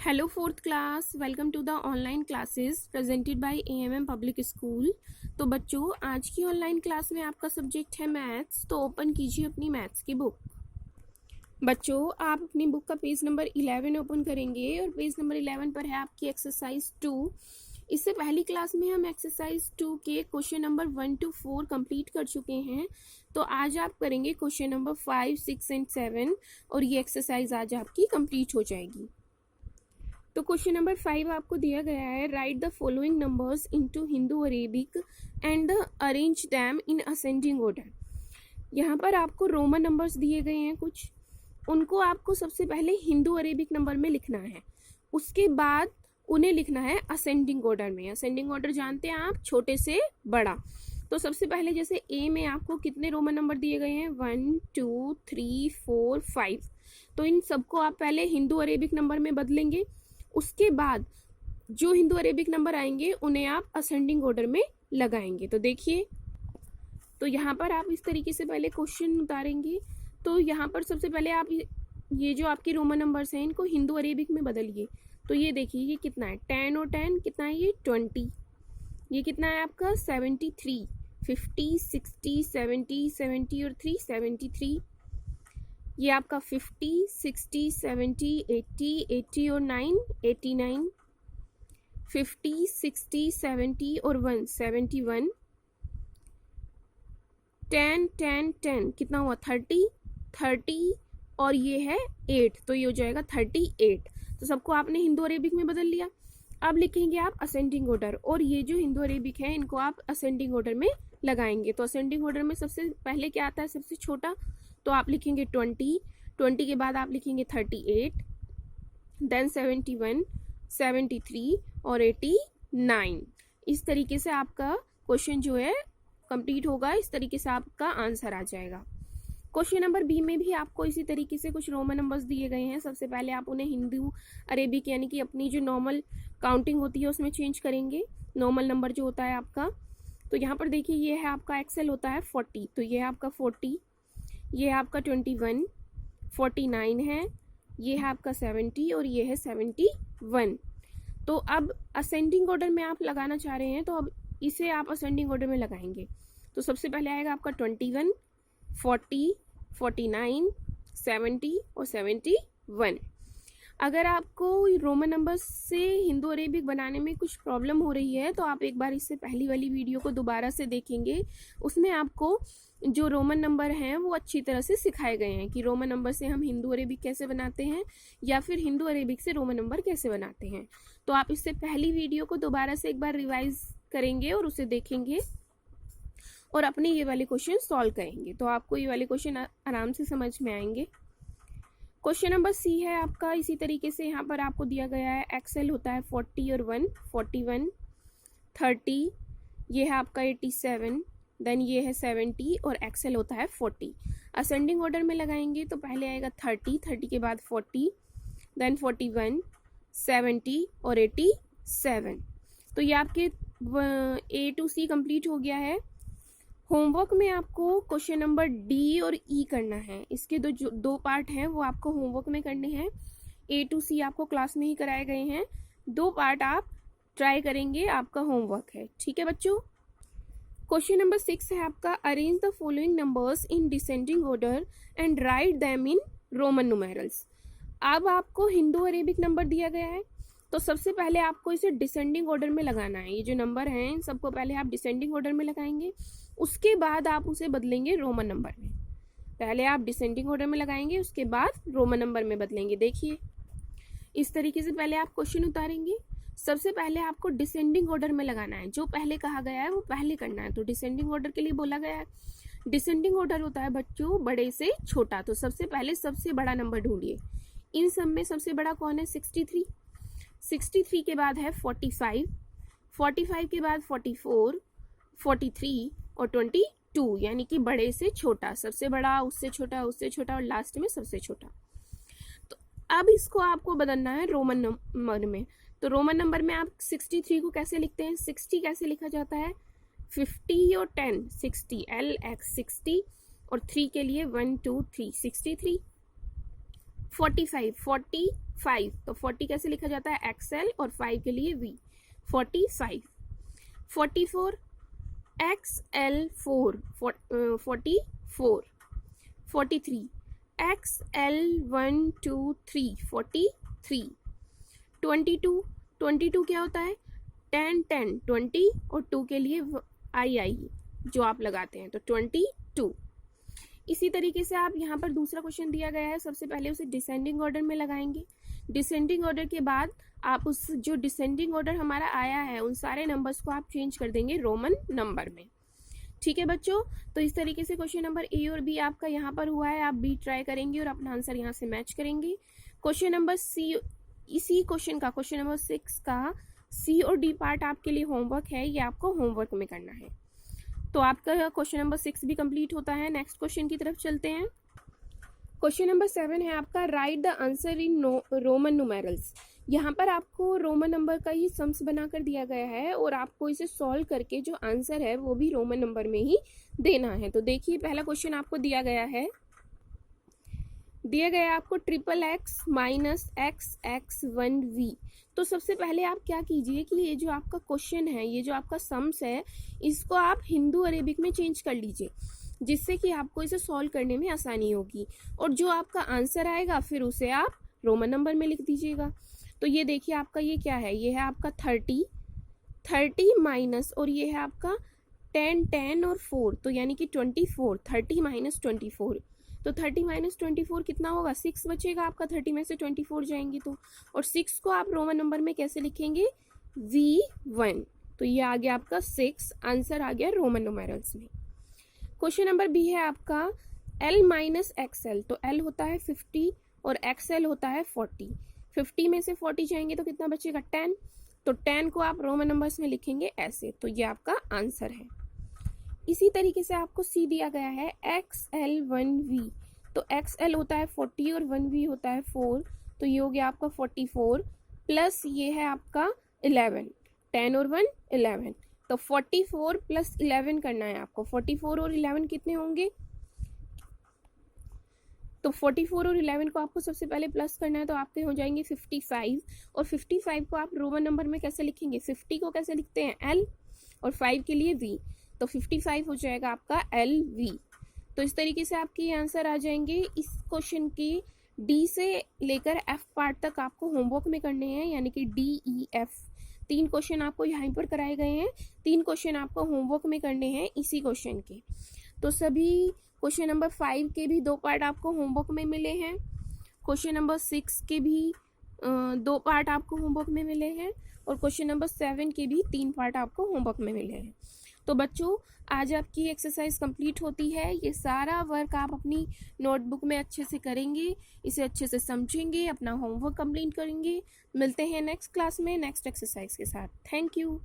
Hello fourth class, welcome to the online classes presented by AMM Public School। तो बच्चों आज की online class में आपका सब्जेक्ट है मैथ्स। तो ओपन कीजिए अपनी मैथ्स की बुक। बच्चों आप अपनी बुक का पेज नंबर 11 ओपन करेंगे और पेज नंबर 11 पर है आपकी एक्सरसाइज 2। इससे पहली क्लास में हम एक्सरसाइज 2 के क्वेश्चन नंबर 1 to 4 कंप्लीट कर चुके हैं। तो आज आप करेंगे क्वेश्चन नंबर 5, 6 एंड 7 और ये एक्सरसाइज आज आपकी कंप्लीट हो जाएगी। तो क्वेश्चन नंबर 5 आपको दिया गया है, right the following numbers into Hindu Arabic and arrange them in ascending order. यहाँ पर आपको रोमन नंबर्स दिए गए हैं कुछ, उनको आपको सबसे पहले हिंदू अरेबिक नंबर में लिखना है, उसके बाद उन्हें लिखना है असेंडिंग ऑर्डर में। असेंडिंग ऑर्डर जानते हैं आप, छोटे से बड़ा। तो सबसे पहले जैसे ए में आपको कितने रोमन नंबर दिए गए हैं, 1 2 3 4 5। तो इन सबको आप पहले हिंदू अरेबिक नंबर में बदलेंगे, उसके बाद जो हिंदू अरेबिक नंबर आएंगे उन्हें आप असेंडिंग ऑर्डर में लगाएंगे। तो देखिए, तो यहाँ पर आप इस तरीके से पहले क्वेश्चन उतारेंगे। तो यहाँ पर सबसे पहले आप ये जो आपके रोमन नंबर्स हैं इनको हिंदू अरेबिक में बदलिए। तो ये देखिए, ये कितना है, 10 और 10 कितना है, ये 20। ये कितना है आपका 73, 50 60 70 70 और 3 73। ये आपका 50 60 70 80 80 और 9 89, 50 60 70 और 1 71, 10 10 10 कितना हुआ 30 30 और ये है 8, तो ये हो जाएगा 38। तो सबको आपने हिंदू अरेबिक में बदल लिया। अब लिखेंगे आप असेंडिंग ऑर्डर, और ये जो हिंदू अरेबिक है इनको आप असेंडिंग ऑर्डर में लगाएंगे। तो असेंडिंग ऑर्डर में सबसे पहले क्या आता है, सबसे छोटा, तो आप लिखेंगे 20, 20 के बाद आप लिखेंगे 38, देन 71, 73 और 89। इस तरीके से आपका क्वेश्चन जो है कंप्लीट होगा, इस तरीके से आपका आंसर आ जाएगा। क्वेश्चन नंबर बी में भी आपको इसी तरीके से कुछ रोमन नंबर्स दिए गए हैं। सबसे पहले आप उन्हें हिंदू अरेबिक यानी कि अपनी जो नॉर्मल काउंटिंग होती है उसमें चेंज करेंगे, नॉर्मल नंबर जो होता है आपका। तो यहाँ पर देखिए, ये है आपका एक्सेल होता है 40, तो ये है आपका 40, ये है आपका 21, 49 है, ये है आपका 70 और ये है 71। तो अब असेंडिंग ऑर्डर में आप लगाना चाह रहे हैं, तो अब इसे आप असेंडिंग ऑर्डर में लगाएंगे। तो सबसे पहले आएगा आपका 21, 40, 49, 70 और 71। अगर आपको रोमन नंबर से हिंदू अरेबिक बनाने में कुछ प्रॉब्लम हो रही है तो आप एक बार इससे पहली वाली वीडियो को दोबारा से देखेंगे। उसमें आपको जो रोमन नंबर हैं वो अच्छी तरह से सिखाए गए हैं कि रोमन नंबर से हम हिंदू अरेबिक कैसे बनाते हैं या फिर हिंदू अरेबिक से रोमन नंबर कैसे बनाते हैं। तो आप इससे पहली वीडियो को दोबारा से एक बार रिवाइज करेंगे और उसे देखेंगे और अपने ये वाले क्वेश्चन सॉल्व करेंगे, तो आपको ये वाले क्वेश्चन आराम से समझ में आएंगे। क्वेश्चन नंबर सी है आपका, इसी तरीके से यहाँ पर आपको दिया गया है, एक्सेल होता है 40 और 1, 41, 30, ये है आपका 87, देन ये है 70 और एक्सेल होता है 40। असेंडिंग ऑर्डर में लगाएंगे तो पहले आएगा 30, 30 के बाद 40, देन 41, 70 और 87। तो ये आपके A to C कंप्लीट हो गया है। होमवर्क में आपको क्वेश्चन नंबर डी और ई करना है। इसके दो पार्ट हैं, वो आपको होमवर्क में करने हैं। A to C आपको क्लास में ही कराए गए हैं, 2 पार्ट आप ट्राई करेंगे, आपका होमवर्क है, ठीक है बच्चों। क्वेश्चन नंबर 6 है आपका, arrange the following numbers in descending order and right them in Roman numerals. अब आपको हिंदू अरेबिक नंबर दिया गया है, तो सबसे पहले आपको इसे डिसेंडिंग ऑर्डर में लगाना है। ये जो नंबर हैं इन सबको पहले आप डिसेंडिंग ऑर्डर में लगाएंगे, उसके बाद आप उसे बदलेंगे रोमन नंबर में। पहले आप डिसेंडिंग ऑर्डर में लगाएंगे, उसके बाद रोमन नंबर में बदलेंगे। देखिए, इस तरीके से पहले आप क्वेश्चन उतारेंगे। सबसे पहले आपको डिसेंडिंग ऑर्डर में लगाना है, जो पहले कहा गया है वो पहले करना है। तो डिसेंडिंग ऑर्डर के लिए बोला गया है, डिसेंडिंग ऑर्डर होता है बच्चों बड़े से छोटा। तो सबसे पहले सबसे बड़ा नंबर ढूंढिए। इन सब में सबसे बड़ा कौन है, 63, 63 के बाद है 45, 45 के बाद 44, 43 और 22, यानी कि बड़े से छोटा, सबसे बड़ा, उससे छोटा, उससे छोटा और लास्ट में सबसे छोटा। तो अब इसको आपको बदलना है रोमन नंबर में। तो रोमन नंबर में आप 63 को कैसे लिखते हैं, 60 कैसे लिखा जाता है, 50 और 10, 60 LX 60 और 3 के लिए 1 2 3 63, 45 40 5, तो 40 कैसे लिखा जाता है, XL और 5 के लिए V, 45. 44 XL4 44. 43 XL123 43. 22 क्या होता है, 10 10 20 और 2 के लिए आई जो आप लगाते हैं, तो 22. इसी तरीके से आप यहाँ पर दूसरा क्वेश्चन दिया गया है, सबसे पहले उसे डिसेंडिंग ऑर्डर में लगाएंगे। डिसेंडिंग ऑर्डर के बाद आप उस जो डिसेंडिंग ऑर्डर हमारा आया है उन सारे नंबर्स को आप चेंज कर देंगे रोमन नंबर में। ठीक है बच्चों, तो इस तरीके से क्वेश्चन नंबर ए और बी आपका यहाँ पर हुआ है, आप बी ट्राई करेंगे और अपना आंसर यहाँ से मैच करेंगे। क्वेश्चन नंबर सी, इसी क्वेश्चन का क्वेश्चन नंबर 6 का सी और डी पार्ट आपके लिए होमवर्क है, ये आपको होमवर्क में करना है। तो आपका क्वेश्चन नंबर 6 भी कंप्लीट होता है। नेक्स्ट क्वेश्चन की तरफ चलते हैं। क्वेश्चन नंबर 7 है आपका, right the answer in Roman numerals. यहाँ पर आपको रोमन नंबर का ही सम्स बनाकर दिया गया है और आपको इसे सॉल्व करके जो आंसर है वो भी रोमन नंबर में ही देना है। तो देखिए पहला क्वेश्चन आपको दिया गया है आपको XXX माइनस XX1V। तो सबसे पहले आप क्या कीजिए कि ये जो आपका क्वेश्चन है, ये जो आपका सम्स है, इसको आप हिंदू अरेबिक में चेंज कर लीजिए, जिससे कि आपको इसे सॉल्व करने में आसानी होगी। और जो आपका आंसर आएगा फिर उसे आप रोमन नंबर में लिख दीजिएगा। तो ये देखिए आपका ये क्या है, ये है आपका 30 माइनस और ये है आपका 10 और 4, तो यानी कि 24। 30 माइनस 24, तो 30 माइनस 24 कितना होगा, 6 बचेगा आपका, 30 में से 24 जाएंगे तो। और 6 को आप रोमन नंबर में कैसे लिखेंगे, V1। तो ये आ गया आपका 6, आंसर आ गया रोमन न्यूमेरल्स में। क्वेश्चन नंबर बी है आपका L माइनस XL। तो L होता है 50 और XL होता है 40। 50 में से 40 जाएंगे तो कितना बचेगा, 10। तो 10 को आप रोमन नंबर्स में लिखेंगे ऐसे, तो ये आपका आंसर है। इसी तरीके से आपको सी दिया गया है XL1V। तो XL होता है 40 और 1V होता है 4, तो ये हो गया आपका 44 प्लस ये है आपका 11, 10 और 1 11, तो 44 प्लस 11 करना है आपको। 44 और 11 कितने होंगे, तो 44 और 11 को आपको सबसे पहले प्लस करना है, तो आपके हो जाएंगे 55। और 55 को आप रोमन नंबर में कैसे लिखेंगे, 50 को कैसे लिखते हैं, L और 5 के लिए V, तो 55 हो जाएगा आपका LV। तो इस तरीके से आपके आंसर आ जाएंगे। इस क्वेश्चन की डी से लेकर F पार्ट तक आपको होमवर्क में करने हैं, यानी कि DEF 3 क्वेश्चन आपको यहाँ पर कराए गए हैं, 3 क्वेश्चन आपको होमवर्क में करने हैं इसी क्वेश्चन के। तो सभी क्वेश्चन नंबर 5 के भी 2 पार्ट आपको होमवर्क में मिले हैं, क्वेश्चन नंबर 6 के भी 2 पार्ट आपको होमवर्क में मिले हैं, और क्वेश्चन नंबर 7 के भी 3 पार्ट आपको होमवर्क में मिले हैं। तो बच्चों आज आपकी एक्सरसाइज कंप्लीट होती है। ये सारा वर्क आप अपनी नोटबुक में अच्छे से करेंगे, इसे अच्छे से समझेंगे, अपना होमवर्क कंप्लीट करेंगे। मिलते हैं नेक्स्ट क्लास में नेक्स्ट एक्सरसाइज के साथ। Thank you.